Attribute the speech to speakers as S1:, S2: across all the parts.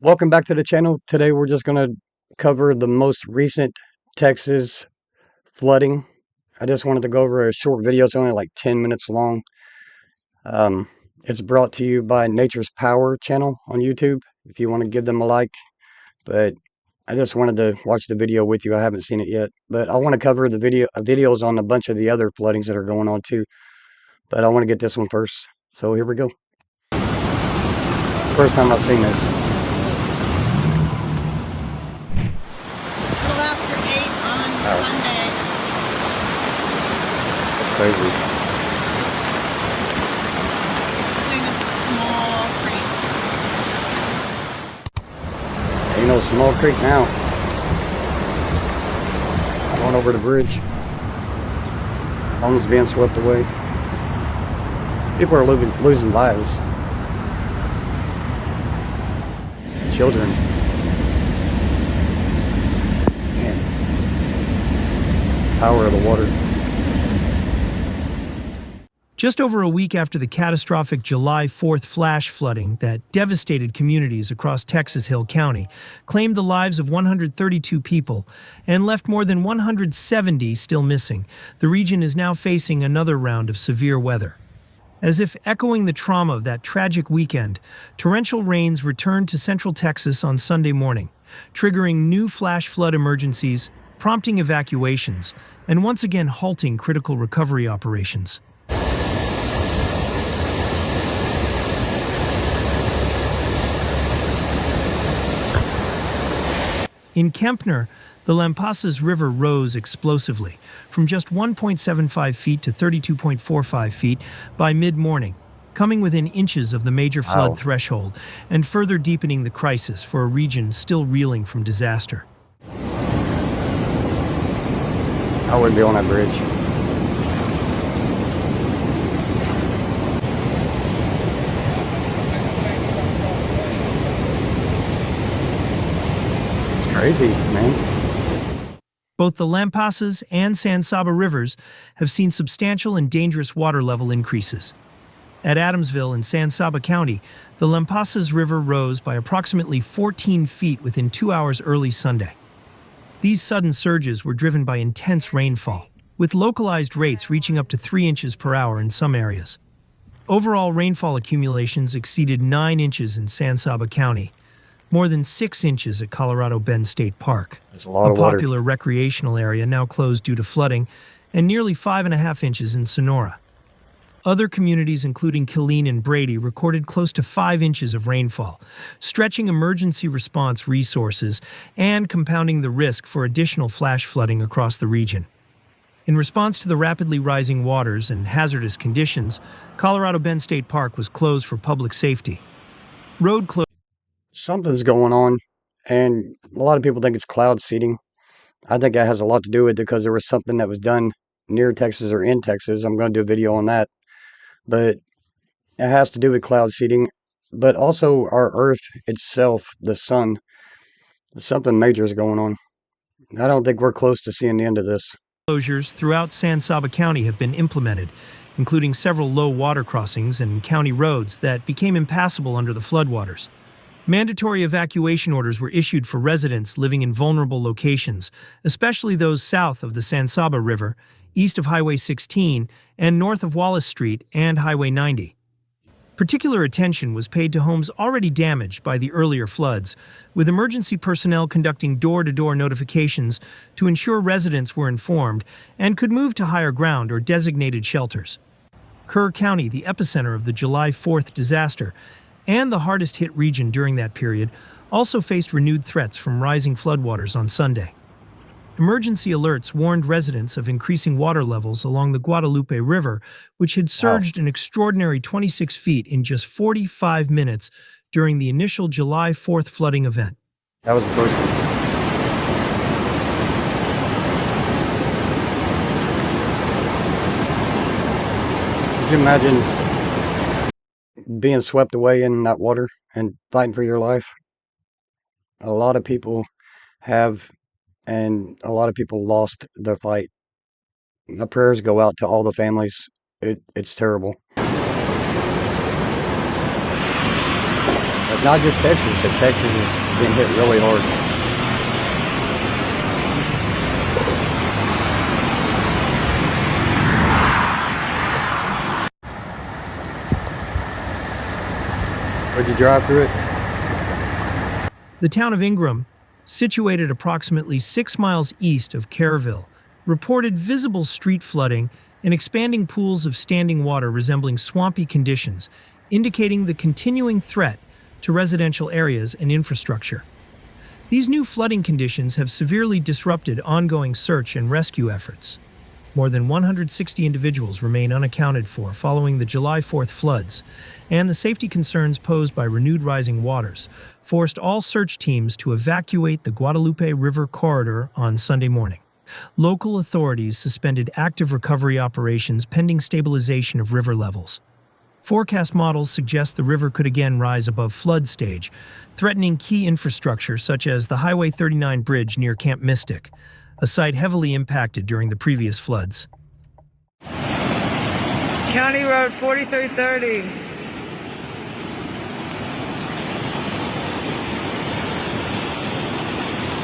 S1: Welcome back to the channel. Today we're just going to cover the most recent Texas flooding. I just wanted to go over a short video. It's only like 10 minutes long. It's brought to you by Nature's Power channel on YouTube, if you want to give them a like. But I just wanted to watch the video with you. I haven't seen it yet. But I want to cover the videos on a bunch of the other floodings that are going on too. But I want to get this one first. So here we go. First time I've seen this.
S2: Sunday.
S1: That's crazy.
S2: This thing is a small creek.
S1: Ain't no small creek now. I'm going over the bridge. Homes being swept away. People are losing lives. Children. Power of the water.
S3: Just over a week after the catastrophic July 4th flash flooding that devastated communities across Texas Hill County, claimed the lives of 132 people, and left more than 170 still missing, the region is now facing another round of severe weather. As if echoing the trauma of that tragic weekend, torrential rains returned to central Texas on Sunday morning, triggering new flash flood emergencies, prompting evacuations, and once again halting critical recovery operations. In Kempner, the Lampasas River rose explosively, from just 1.75 feet to 32.45 feet by mid-morning, coming within inches of the major flood threshold and further deepening the crisis for a region still reeling from disaster.
S1: I wouldn't be on that bridge. It's crazy, man.
S3: Both the Lampasas and San Saba rivers have seen substantial and dangerous water level increases. At Adamsville in San Saba County, the Lampasas River rose by approximately 14 feet within 2 hours early Sunday. These sudden surges were driven by intense rainfall, with localized rates reaching up to 3 inches per hour in some areas. Overall rainfall accumulations exceeded 9 inches in San Saba County, more than 6 inches at Colorado Bend State Park,
S1: That's a lot of water.
S3: popular recreational area now closed due to flooding, and nearly 5.5 inches in Sonora. Other communities, including Killeen and Brady, recorded close to 5 inches of rainfall, stretching emergency response resources and compounding the risk for additional flash flooding across the region. In response to the rapidly rising waters and hazardous conditions, Colorado Bend State Park was closed for public safety. Road closures.
S1: Something's going on, and a lot of people think it's cloud seeding. I think that has a lot to do with it because there was something that was done near Texas or in Texas. I'm going to do a video on that. But it has to do with cloud seeding, but also our Earth itself, the sun. Something major is going on. I don't think we're close to seeing the end of this.
S3: Closures throughout San Saba County have been implemented, including several low water crossings and county roads that became impassable under the floodwaters. Mandatory evacuation orders were issued for residents living in vulnerable locations, especially those south of the San Saba River, east of Highway 16, and north of Wallace Street and Highway 90. Particular attention was paid to homes already damaged by the earlier floods, with emergency personnel conducting door-to-door notifications to ensure residents were informed and could move to higher ground or designated shelters. Kerr County, the epicenter of the July 4th disaster, and the hardest-hit region during that period, also faced renewed threats from rising floodwaters on Sunday. Emergency alerts warned residents of increasing water levels along the Guadalupe River, which had surged an extraordinary 26 feet in just 45 minutes during the initial July 4th flooding event.
S1: That was the first one. Could you imagine being swept away in that water and fighting for your life? A lot of people have, and a lot of people lost their fight. My prayers go out to all the families. It's terrible. That's not just Texas, but Texas has been hit really hard. Would you drive through it?
S3: The town of Ingram, situated approximately 6 miles east of Kerrville, reported visible street flooding and expanding pools of standing water resembling swampy conditions, indicating the continuing threat to residential areas and infrastructure. These new flooding conditions have severely disrupted ongoing search and rescue efforts. More than 160 individuals remain unaccounted for following the July 4th floods, and the safety concerns posed by renewed rising waters forced all search teams to evacuate the Guadalupe River corridor on Sunday morning. Local authorities suspended active recovery operations pending stabilization of river levels. Forecast models suggest the river could again rise above flood stage, threatening key infrastructure such as the Highway 39 bridge near Camp Mystic, a site heavily impacted during the previous floods.
S4: County Road 4330.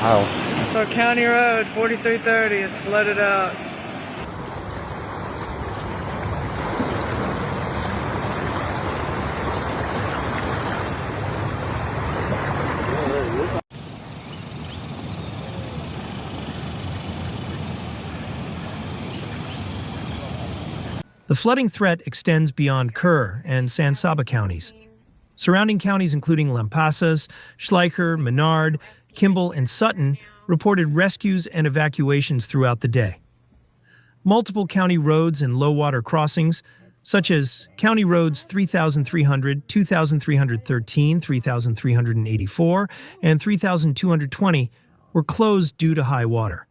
S1: Wow.
S4: So County Road 4330, it's flooded out.
S3: The flooding threat extends beyond Kerr and San Saba counties. Surrounding counties including Lampasas, Schleicher, Menard, Kimball, and Sutton reported rescues and evacuations throughout the day. Multiple county roads and low-water crossings, such as County Roads 3,300, 2,313, 3,384, and 3,220, were closed due to high water.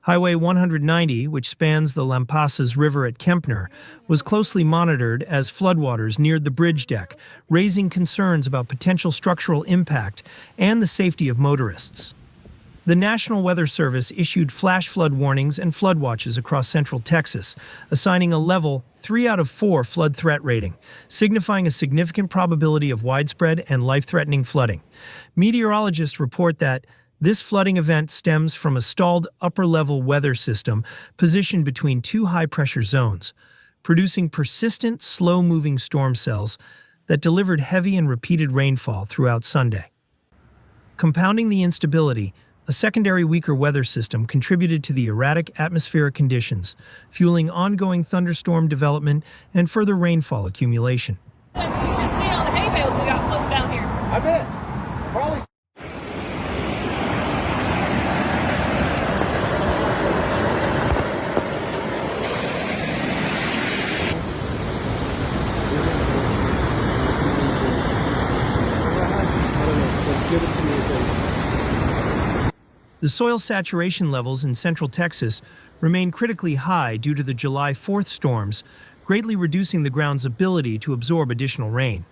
S3: Highway 190, which spans the Lampasas River at Kempner, was closely monitored as floodwaters neared the bridge deck, raising concerns about potential structural impact and the safety of motorists. The National Weather Service issued flash flood warnings and flood watches across central Texas, assigning a level 3 out of 4 flood threat rating, signifying a significant probability of widespread and life-threatening flooding. Meteorologists report that this flooding event stems from a stalled upper-level weather system positioned between two high-pressure zones, producing persistent, slow-moving storm cells that delivered heavy and repeated rainfall throughout Sunday. Compounding the instability, a secondary weaker weather system contributed to the erratic atmospheric conditions, fueling ongoing thunderstorm development and further rainfall accumulation.
S5: You should see all the hay bales we got floating down here.
S6: I bet. Probably.
S3: The soil saturation levels in central Texas remain critically high due to the July 4th storms, greatly reducing the ground's ability to absorb additional rain.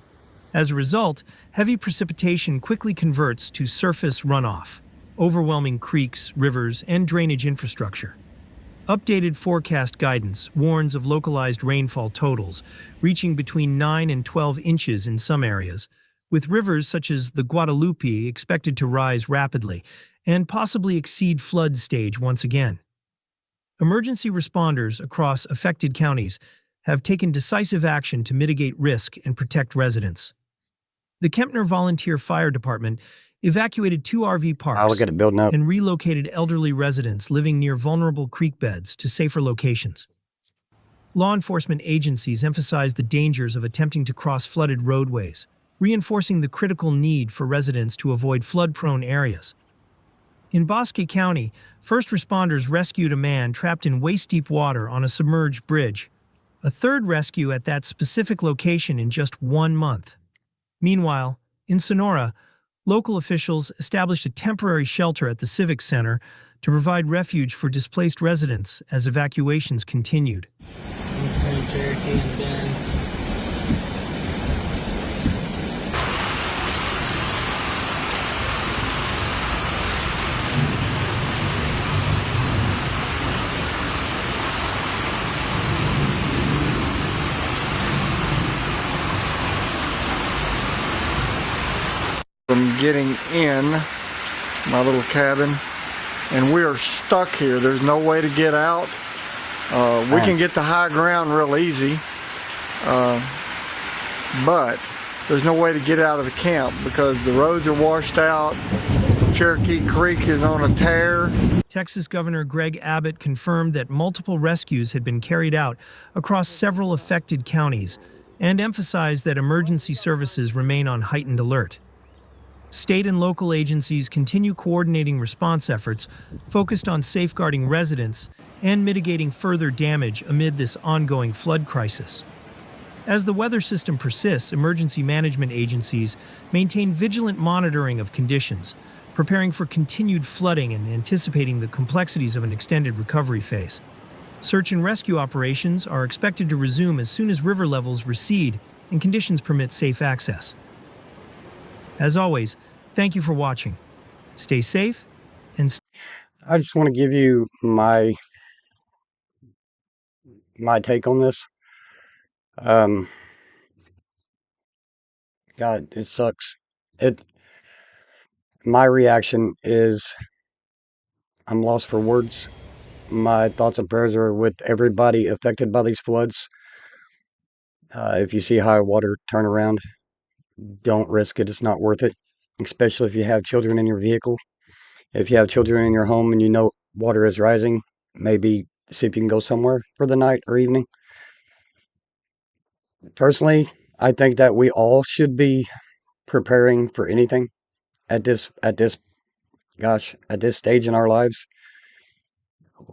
S3: As a result, heavy precipitation quickly converts to surface runoff, overwhelming creeks, rivers, and drainage infrastructure. Updated forecast guidance warns of localized rainfall totals reaching between 9 and 12 inches in some areas, with rivers such as the Guadalupe expected to rise rapidly and possibly exceed flood stage once again. Emergency responders across affected counties have taken decisive action to mitigate risk and protect residents. The Kempner Volunteer Fire Department evacuated 2 RV parks
S1: Look at it building up.
S3: and relocated elderly residents living near vulnerable creek beds to safer locations. Law enforcement agencies emphasized the dangers of attempting to cross flooded roadways, reinforcing the critical need for residents to avoid flood-prone areas. In Bosque County, first responders rescued a man trapped in waist-deep water on a submerged bridge, a third rescue at that specific location in just 1 month. Meanwhile, in Sonora, local officials established a temporary shelter at the Civic Center to provide refuge for displaced residents as evacuations continued.
S7: getting in my little cabin, and we are stuck here. There's no way to get out. We can get to high ground real easy, but there's no way to get out of the camp because the roads are washed out. Cherokee Creek is on a tear.
S3: Texas Governor Greg Abbott confirmed that multiple rescues had been carried out across several affected counties and emphasized that emergency services remain on heightened alert. State and local agencies continue coordinating response efforts focused on safeguarding residents and mitigating further damage amid this ongoing flood crisis. As the weather system persists, emergency management agencies maintain vigilant monitoring of conditions, preparing for continued flooding and anticipating the complexities of an extended recovery phase. Search and rescue operations are expected to resume as soon as river levels recede and conditions permit safe access. As always, thank you for watching. Stay safe and
S1: I just want to give you my take on this. God, it sucks. My reaction is I'm lost for words. My thoughts and prayers are with everybody affected by these floods. If you see high water, turn around. Don't risk it. It's not worth it, especially if you have children in your vehicle. If you have children in your home and you know water is rising, maybe see if you can go somewhere for the night or evening. Personally, I think that we all should be preparing for anything at this stage in our lives.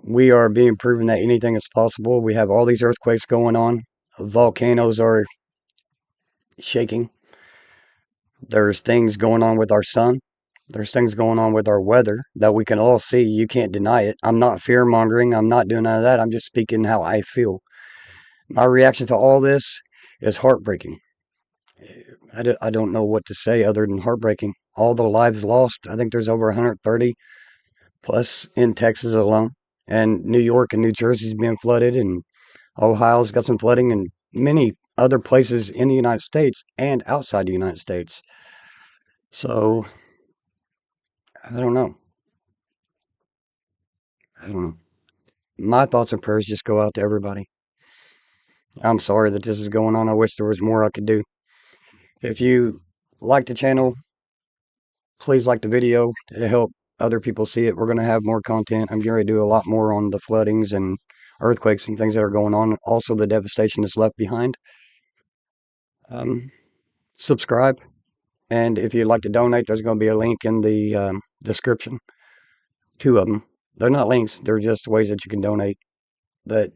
S1: We are being proven that anything is possible. We have all these earthquakes going on. Volcanoes are shaking. There's things going on with our sun. There's things going on with our weather that we can all see. You can't deny it. I'm not fear mongering. I'm not doing none of that. I'm just speaking how I feel. My reaction to all this is heartbreaking. I don't know what to say other than heartbreaking. All the lives lost. I think there's over 130 plus in Texas alone. And New York and New Jersey's being flooded, and Ohio's got some flooding, and many other places in the United States and outside the United States. So, I don't know. My thoughts and prayers just go out to everybody. I'm sorry that this is going on. I wish there was more I could do. If you like the channel, please like the video to help other people see it. We're going to have more content. I'm going to do a lot more on the floodings and earthquakes and things that are going on. Also, the devastation that's left behind. Subscribe. And if you'd like to donate, there's going to be a link in the description. 2 of them. They're not links. They're just ways that you can donate. But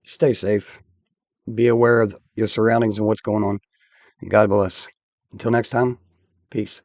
S1: stay safe. Be aware of your surroundings and what's going on. And God bless. Until next time, peace.